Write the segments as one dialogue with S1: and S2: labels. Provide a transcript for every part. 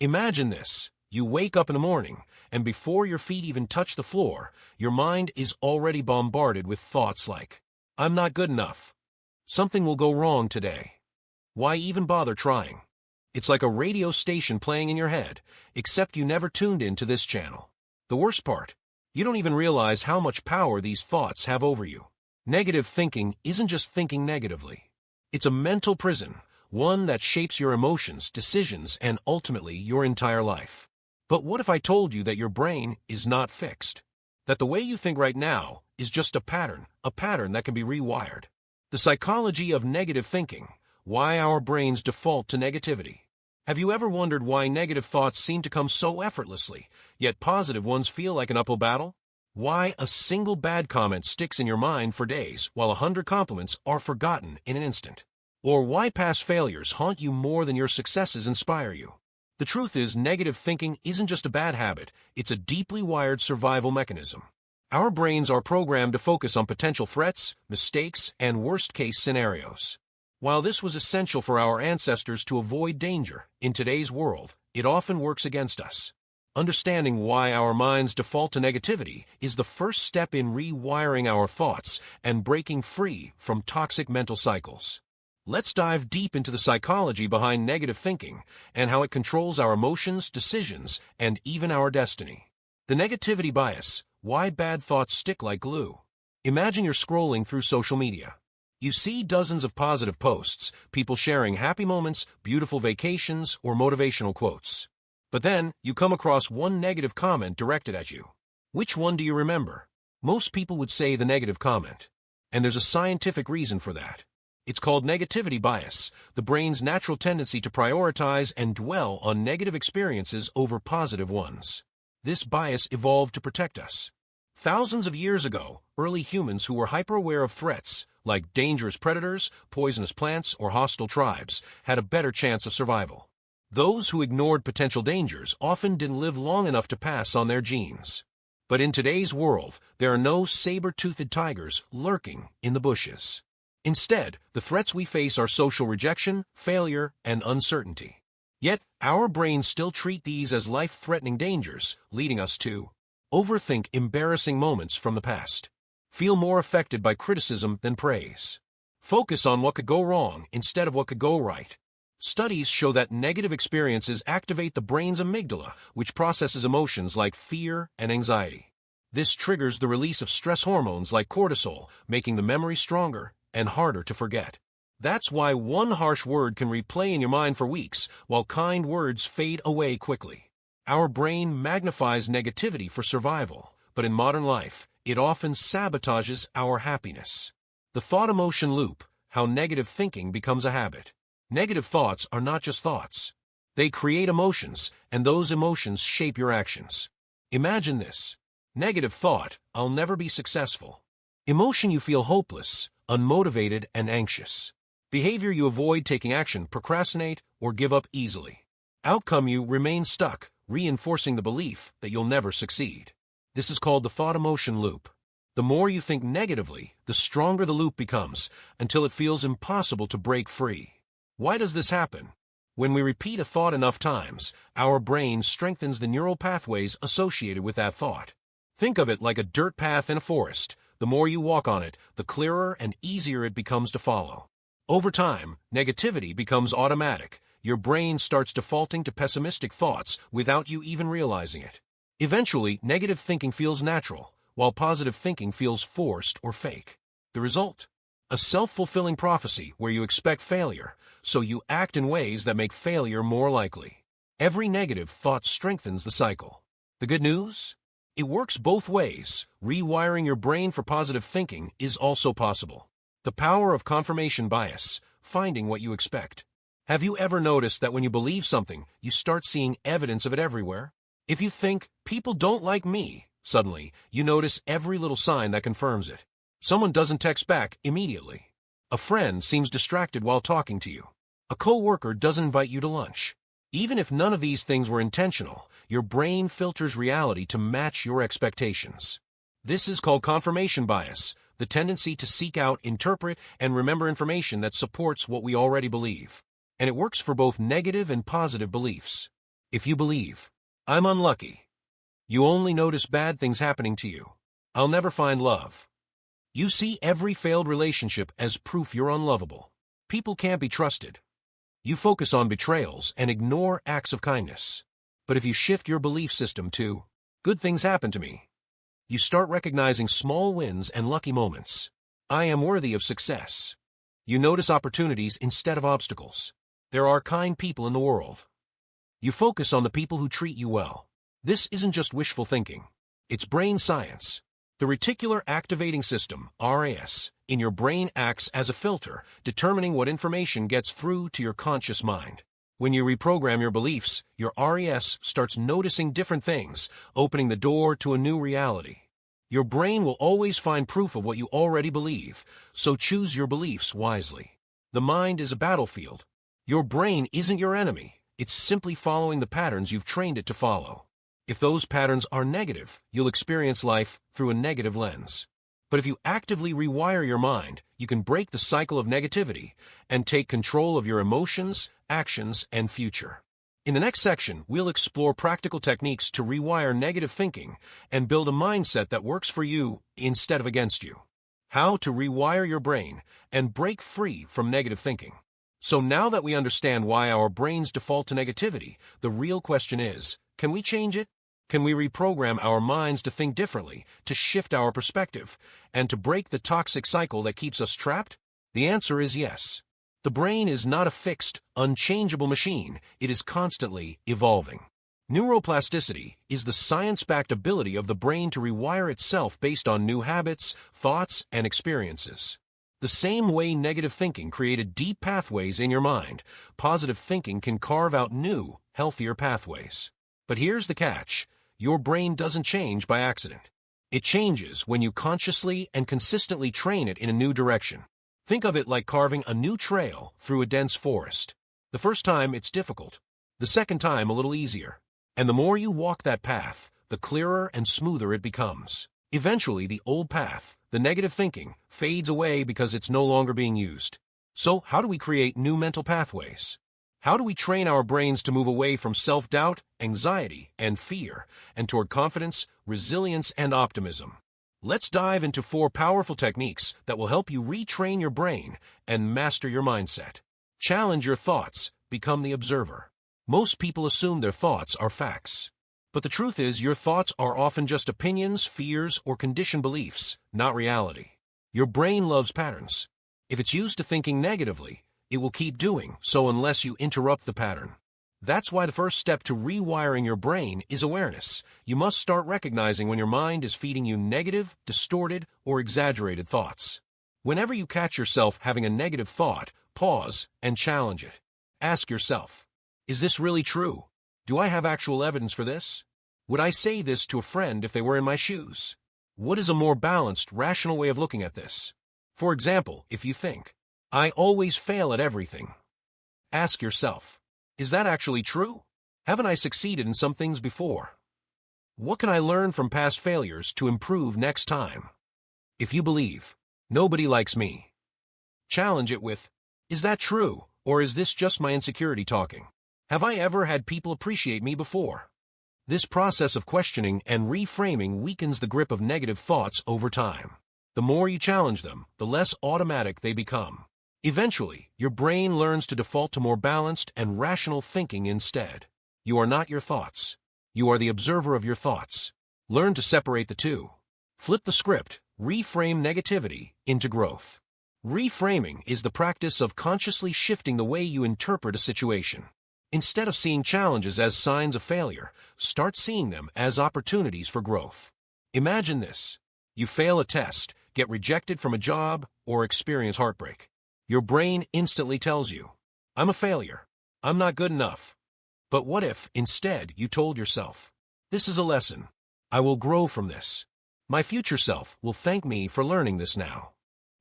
S1: Imagine this. You wake up in the morning, and before your feet even touch the floor, your mind is already bombarded with thoughts like, I'm not good enough. Something will go wrong today. Why even bother trying? It's like a radio station playing in your head, except you never tuned into this channel. The worst part, you don't even realize how much power these thoughts have over you. Negative thinking isn't just thinking negatively. It's a mental prison, one that shapes your emotions, decisions, and ultimately your entire life. But what if I told you that your brain is not fixed? That the way you think right now is just a pattern that can be rewired. The psychology of negative thinking, why our brains default to negativity. Have you ever wondered why negative thoughts seem to come so effortlessly, yet positive ones feel like an uphill battle? Why a single bad comment sticks in your mind for days, while 100 compliments are forgotten in an instant? Or why past failures haunt you more than your successes inspire you? The truth is, negative thinking isn't just a bad habit, it's a deeply wired survival mechanism. Our brains are programmed to focus on potential threats, mistakes, and worst-case scenarios. While this was essential for our ancestors to avoid danger, in today's world, it often works against us. Understanding why our minds default to negativity is the first step in rewiring our thoughts and breaking free from toxic mental cycles. Let's dive deep into the psychology behind negative thinking and how it controls our emotions, decisions, and even our destiny. The negativity bias, why bad thoughts stick like glue. Imagine you're scrolling through social media. You see dozens of positive posts, people sharing happy moments, beautiful vacations, or motivational quotes. But then, you come across one negative comment directed at you. Which one do you remember? Most people would say the negative comment. And there's a scientific reason for that. It's called negativity bias, the brain's natural tendency to prioritize and dwell on negative experiences over positive ones. This bias evolved to protect us. Thousands of years ago, early humans who were hyper-aware of threats, like dangerous predators, poisonous plants, or hostile tribes, had a better chance of survival. Those who ignored potential dangers often didn't live long enough to pass on their genes. But in today's world, there are no saber-toothed tigers lurking in the bushes. Instead, the threats we face are social rejection, failure, and uncertainty. Yet, our brains still treat these as life-threatening dangers, leading us to overthink embarrassing moments from the past. Feel more affected by criticism than praise. Focus on what could go wrong instead of what could go right. Studies show that negative experiences activate the brain's amygdala, which processes emotions like fear and anxiety. This triggers the release of stress hormones like cortisol, making the memory stronger and harder to forget. That's why one harsh word can replay in your mind for weeks, while kind words fade away quickly. Our brain magnifies negativity for survival, but in modern life, it often sabotages our happiness. The thought-emotion loop, how negative thinking becomes a habit. Negative thoughts are not just thoughts. They create emotions, and those emotions shape your actions. Imagine this. Negative thought, I'll never be successful. Emotion, you feel hopeless, unmotivated, and anxious. Behavior, you avoid taking action, procrastinate, or give up easily. Outcome, you remain stuck, reinforcing the belief that you'll never succeed. This is called the thought-emotion loop. The more you think negatively, the stronger the loop becomes, until it feels impossible to break free. Why does this happen? When we repeat a thought enough times, our brain strengthens the neural pathways associated with that thought. Think of it like a dirt path in a forest. The more you walk on it, the clearer and easier it becomes to follow. Over time, negativity becomes automatic. Your brain starts defaulting to pessimistic thoughts without you even realizing it. Eventually, negative thinking feels natural, while positive thinking feels forced or fake. The result? A self-fulfilling prophecy where you expect failure, so you act in ways that make failure more likely. Every negative thought strengthens the cycle. The good news? It works both ways. Rewiring your brain for positive thinking is also possible. The power of confirmation bias, finding what you expect. Have you ever noticed that when you believe something, you start seeing evidence of it everywhere? If you think, people don't like me, suddenly, you notice every little sign that confirms it. Someone doesn't text back immediately. A friend seems distracted while talking to you. A coworker doesn't invite you to lunch. Even if none of these things were intentional, your brain filters reality to match your expectations. This is called confirmation bias, the tendency to seek out, interpret, and remember information that supports what we already believe. And it works for both negative and positive beliefs. If you believe, I'm unlucky, you only notice bad things happening to you. I'll never find love. You see every failed relationship as proof you're unlovable. People can't be trusted. You focus on betrayals and ignore acts of kindness. But if you shift your belief system to, good things happen to me, you start recognizing small wins and lucky moments. I am worthy of success. You notice opportunities instead of obstacles. There are kind people in the world. You focus on the people who treat you well. This isn't just wishful thinking. It's brain science. The reticular activating system, RAS, in your brain acts as a filter, determining what information gets through to your conscious mind. When you reprogram your beliefs, your RAS starts noticing different things, opening the door to a new reality. Your brain will always find proof of what you already believe, so choose your beliefs wisely. The mind is a battlefield. Your brain isn't your enemy. It's simply following the patterns you've trained it to follow. If those patterns are negative, you'll experience life through a negative lens. But if you actively rewire your mind, you can break the cycle of negativity and take control of your emotions, actions, and future. In the next section, we'll explore practical techniques to rewire negative thinking and build a mindset that works for you instead of against you. How to rewire your brain and break free from negative thinking. So now that we understand why our brains default to negativity, the real question is, can we change it? Can we reprogram our minds to think differently, to shift our perspective, and to break the toxic cycle that keeps us trapped? The answer is yes. The brain is not a fixed, unchangeable machine. It is constantly evolving. Neuroplasticity is the science-backed ability of the brain to rewire itself based on new habits, thoughts, and experiences. The same way negative thinking created deep pathways in your mind, positive thinking can carve out new, healthier pathways. But here's the catch. Your brain doesn't change by accident. It changes when you consciously and consistently train it in a new direction. Think of it like carving a new trail through a dense forest. The first time it's difficult. The second time a little easier. And the more you walk that path, the clearer and smoother it becomes. Eventually, the old path, the negative thinking, fades away because it's no longer being used. So, how do we create new mental pathways? How do we train our brains to move away from self-doubt, anxiety, and fear, and toward confidence, resilience, and optimism? Let's dive into 4 powerful techniques that will help you retrain your brain and master your mindset. Challenge your thoughts, become the observer. Most people assume their thoughts are facts. But the truth is, your thoughts are often just opinions, fears, or conditioned beliefs, not reality. Your brain loves patterns. If it's used to thinking negatively, it will keep doing so unless you interrupt the pattern. That's why the first step to rewiring your brain is awareness. You must start recognizing when your mind is feeding you negative, distorted, or exaggerated thoughts. Whenever you catch yourself having a negative thought, pause and challenge it. Ask yourself, is this really true? Do I have actual evidence for this? Would I say this to a friend if they were in my shoes? What is a more balanced, rational way of looking at this? For example, if you think, I always fail at everything. Ask yourself, is that actually true? Haven't I succeeded in some things before? What can I learn from past failures to improve next time? If you believe, nobody likes me, challenge it with, is that true, or is this just my insecurity talking? Have I ever had people appreciate me before? This process of questioning and reframing weakens the grip of negative thoughts over time. The more you challenge them, the less automatic they become. Eventually, your brain learns to default to more balanced and rational thinking instead. You are not your thoughts. You are the observer of your thoughts. Learn to separate the two. Flip the script. Reframe negativity into growth. Reframing is the practice of consciously shifting the way you interpret a situation. Instead of seeing challenges as signs of failure, start seeing them as opportunities for growth. Imagine this. You fail a test, get rejected from a job, or experience heartbreak. Your brain instantly tells you, I'm a failure. I'm not good enough. But what if, instead, you told yourself, this is a lesson. I will grow from this. My future self will thank me for learning this now.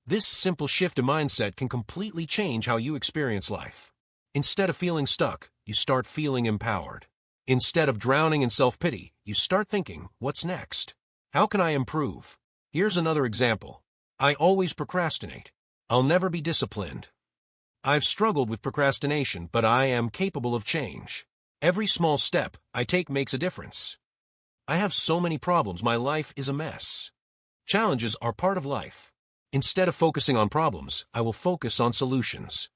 S1: This simple shift in mindset can completely change how you experience life. Instead of feeling stuck, you start feeling empowered. Instead of drowning in self-pity, you start thinking, what's next? How can I improve? Here's another example. I always procrastinate. I'll never be disciplined. I've struggled with procrastination, but I am capable of change. Every small step I take makes a difference. I have so many problems, my life is a mess. Challenges are part of life. Instead of focusing on problems, I will focus on solutions.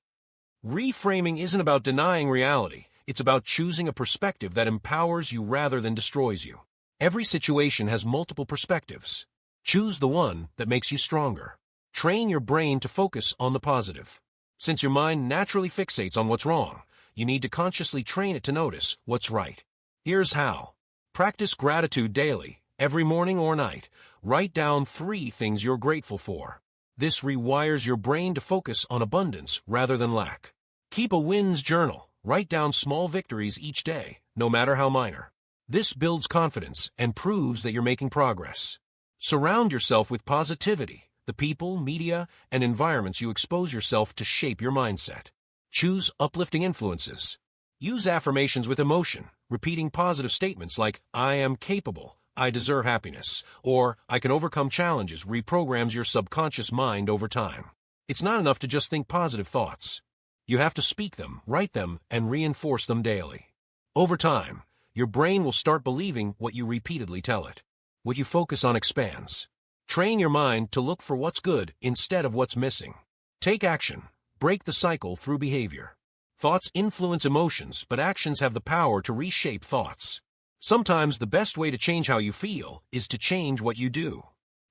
S1: Reframing isn't about denying reality, it's about choosing a perspective that empowers you rather than destroys you. Every situation has multiple perspectives. Choose the one that makes you stronger. Train your brain to focus on the positive. Since your mind naturally fixates on what's wrong, you need to consciously train it to notice what's right. Here's how. Practice gratitude daily, every morning or night. Write down 3 things you're grateful for. This rewires your brain to focus on abundance rather than lack. Keep a wins journal. Write down small victories each day, no matter how minor. This builds confidence and proves that you're making progress. Surround yourself with positivity. The people, media, and environments you expose yourself to shape your mindset. Choose uplifting influences. Use affirmations with emotion, repeating positive statements like, I am capable, I deserve happiness, or I can overcome challenges reprograms your subconscious mind over time. It's not enough to just think positive thoughts. You have to speak them, write them, and reinforce them daily. Over time, your brain will start believing what you repeatedly tell it. What you focus on expands. Train your mind to look for what's good instead of what's missing. Take action. Break the cycle through behavior. Thoughts influence emotions, but actions have the power to reshape thoughts. Sometimes the best way to change how you feel is to change what you do.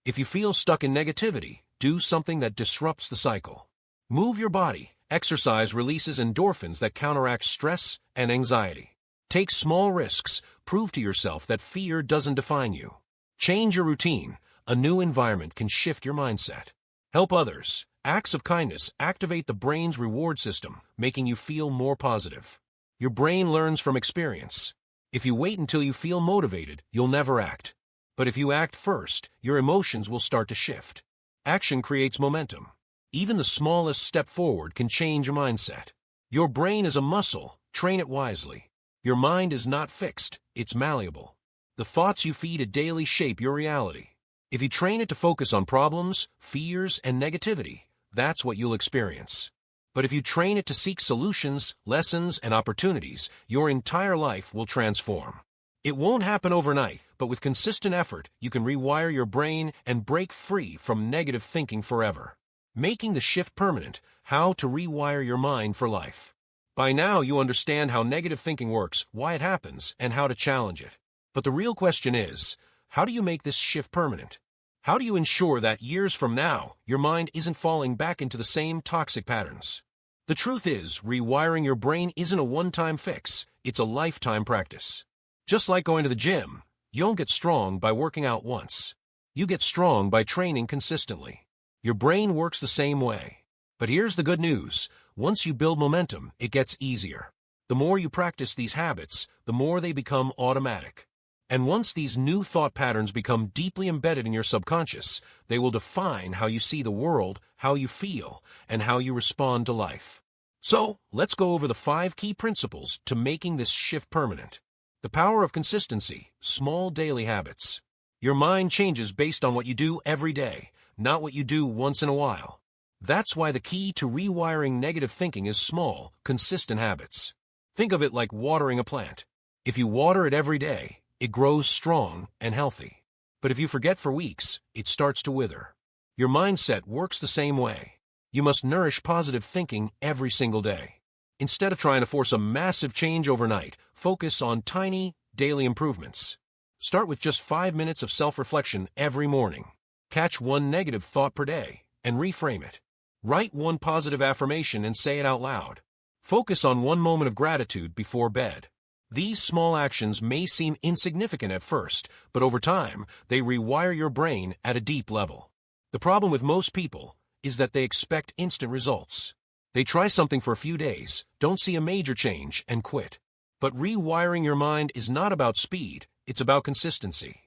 S1: If you feel stuck in negativity, do something that disrupts the cycle. Move your body. Exercise releases endorphins that counteract stress and anxiety. Take small risks. Prove to yourself that fear doesn't define you. Change your routine. A new environment can shift your mindset. Help others. Acts of kindness activate the brain's reward system, making you feel more positive. Your brain learns from experience. If you wait until you feel motivated, you'll never act. But if you act first, your emotions will start to shift. Action creates momentum. Even the smallest step forward can change your mindset. Your brain is a muscle. Train it wisely. Your mind is not fixed. It's malleable. The thoughts you feed it daily shape your reality. If you train it to focus on problems, fears, and negativity, that's what you'll experience. But if you train it to seek solutions, lessons, and opportunities, your entire life will transform. It won't happen overnight, but with consistent effort, you can rewire your brain and break free from negative thinking forever. Making the shift permanent. How to rewire your mind for life. By now, you understand how negative thinking works, why it happens, and how to challenge it. But the real question is, how do you make this shift permanent? How do you ensure that years from now, your mind isn't falling back into the same toxic patterns? The truth is, rewiring your brain isn't a one-time fix, it's a lifetime practice. Just like going to the gym, you don't get strong by working out once. You get strong by training consistently. Your brain works the same way. But here's the good news. Once you build momentum, it gets easier. The more you practice these habits, the more they become automatic. And once these new thought patterns become deeply embedded in your subconscious, they will define how you see the world, how you feel, and how you respond to life. So, let's go over the 5 key principles to making this shift permanent. The power of consistency, small daily habits. Your mind changes based on what you do every day, not what you do once in a while. That's why the key to rewiring negative thinking is small, consistent habits. Think of it like watering a plant. If you water it every day, it grows strong and healthy. But if you forget for weeks, it starts to wither. Your mindset works the same way. You must nourish positive thinking every single day. Instead of trying to force a massive change overnight, focus on tiny, daily improvements. Start with just 5 minutes of self-reflection every morning. Catch one negative thought per day and reframe it. Write one positive affirmation and say it out loud. Focus on one moment of gratitude before bed. These small actions may seem insignificant at first, but over time, they rewire your brain at a deep level. The problem with most people is that they expect instant results. They try something for a few days, don't see a major change, and quit. But rewiring your mind is not about speed, it's about consistency.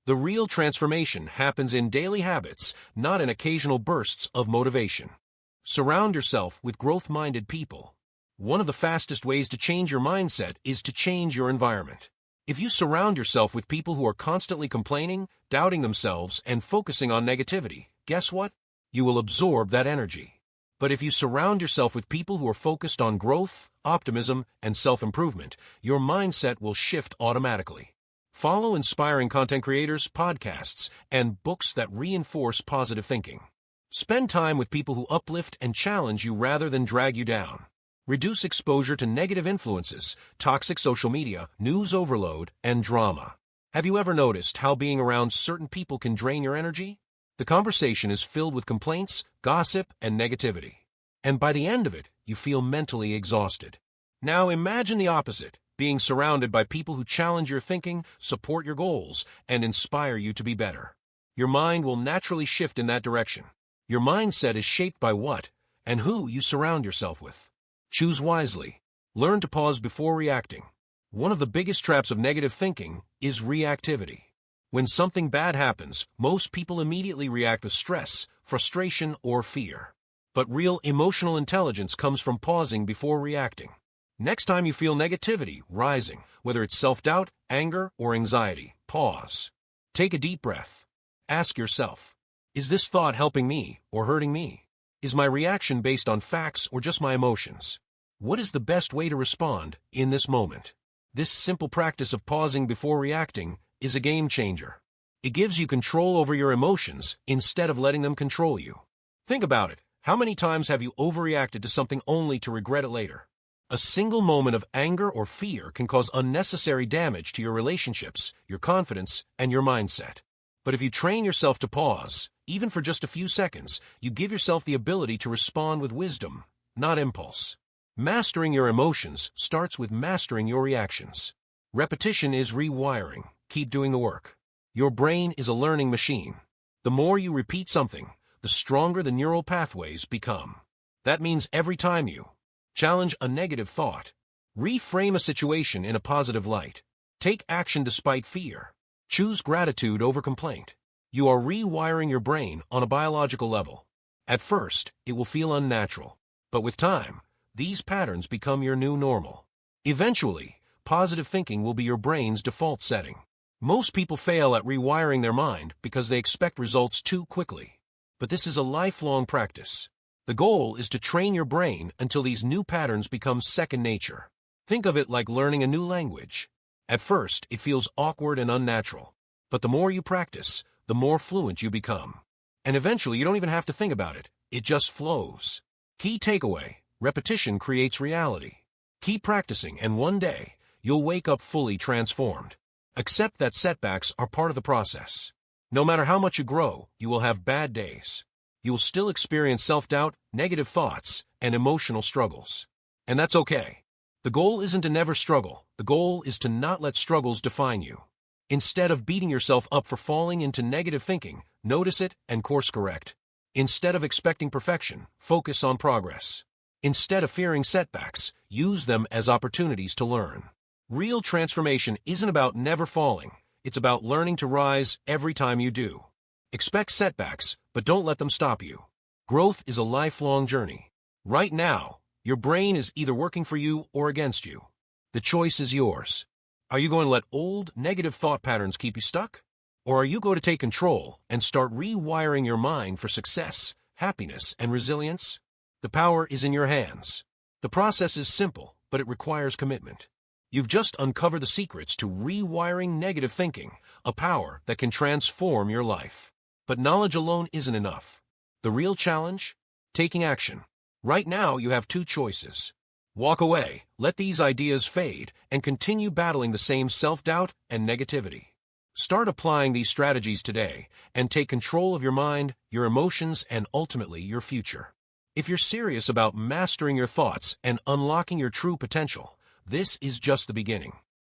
S1: The real transformation happens in daily habits, not in occasional bursts of motivation. Surround yourself with growth-minded people. One of the fastest ways to change your mindset is to change your environment. If you surround yourself with people who are constantly complaining, doubting themselves, and focusing on negativity, guess what? You will absorb that energy. But if you surround yourself with people who are focused on growth, optimism, and self-improvement, your mindset will shift automatically. Follow inspiring content creators, podcasts, and books that reinforce positive thinking. Spend time with people who uplift and challenge you rather than drag you down. Reduce exposure to negative influences, toxic social media, news overload, and drama. Have you ever noticed how being around certain people can drain your energy? The conversation is filled with complaints, gossip, and negativity. And by the end of it, you feel mentally exhausted. Now imagine the opposite, being surrounded by people who challenge your thinking, support your goals, and inspire you to be better. Your mind will naturally shift in that direction. Your mindset is shaped by what and who you surround yourself with. Choose wisely. Learn to pause before reacting. One of the biggest traps of negative thinking is reactivity. When something bad happens, most people immediately react with stress, frustration, or fear. But real emotional intelligence comes from pausing before reacting. Next time you feel negativity rising, whether it's self-doubt, anger, or anxiety, pause. Take a deep breath. Ask yourself, is this thought helping me or hurting me? Is my reaction based on facts or just my emotions? What is the best way to respond in this moment? This simple practice of pausing before reacting is a game changer. It gives you control over your emotions instead of letting them control you. Think about it. How many times have you overreacted to something only to regret it later? A single moment of anger or fear can cause unnecessary damage to your relationships, your confidence, and your mindset. But if you train yourself to pause, even for just a few seconds, you give yourself the ability to respond with wisdom, not impulse. Mastering your emotions starts with mastering your reactions. Repetition is rewiring. Keep doing the work. Your brain is a learning machine. The more you repeat something, the stronger the neural pathways become. That means every time you challenge a negative thought, reframe a situation in a positive light, take action despite fear, choose gratitude over complaint, you are rewiring your brain on a biological level. At first, it will feel unnatural, but with time, these patterns become your new normal. Eventually, positive thinking will be your brain's default setting. Most people fail at rewiring their mind because they expect results too quickly. But this is a lifelong practice. The goal is to train your brain until these new patterns become second nature. Think of it like learning a new language. At first, it feels awkward and unnatural. But the more you practice, the more fluent you become. And eventually, you don't even have to think about it. It just flows. Key takeaway: repetition creates reality. Keep practicing, and one day, you'll wake up fully transformed. Accept that setbacks are part of the process. No matter how much you grow, you will have bad days. You will still experience self-doubt, negative thoughts, and emotional struggles. And that's okay. The goal isn't to never struggle. The goal is to not let struggles define you. Instead of beating yourself up for falling into negative thinking, notice it and course correct. Instead of expecting perfection, focus on progress. Instead of fearing setbacks, use them as opportunities to learn. Real transformation isn't about never falling. It's about learning to rise every time you do. Expect setbacks, but don't let them stop you. Growth is a lifelong journey. Right now, your brain is either working for you or against you. The choice is yours. Are you going to let old, negative thought patterns keep you stuck? Or are you going to take control and start rewiring your mind for success, happiness, and resilience? The power is in your hands. The process is simple, but it requires commitment. You've just uncovered the secrets to rewiring negative thinking, a power that can transform your life. But knowledge alone isn't enough. The real challenge? Taking action. Right now, you have two choices. Walk away, let these ideas fade, and continue battling the same self-doubt and negativity. Start applying these strategies today, and take control of your mind, your emotions, and ultimately your future. If you're serious about mastering your thoughts and unlocking your true potential, this is just the beginning.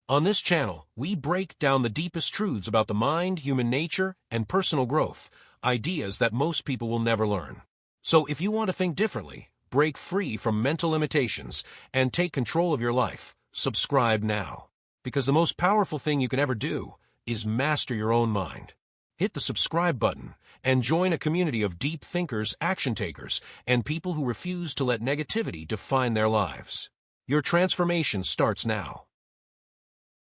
S1: On this channel, we break down the deepest truths about the mind, human nature, and personal growth, ideas that most people will never learn. So if you want to think differently, break free from mental limitations, and take control of your life, subscribe now. Because the most powerful thing you can ever do is master your own mind. Hit the subscribe button and join a community of deep thinkers, action takers, and people who refuse to let negativity define their lives. Your transformation starts now.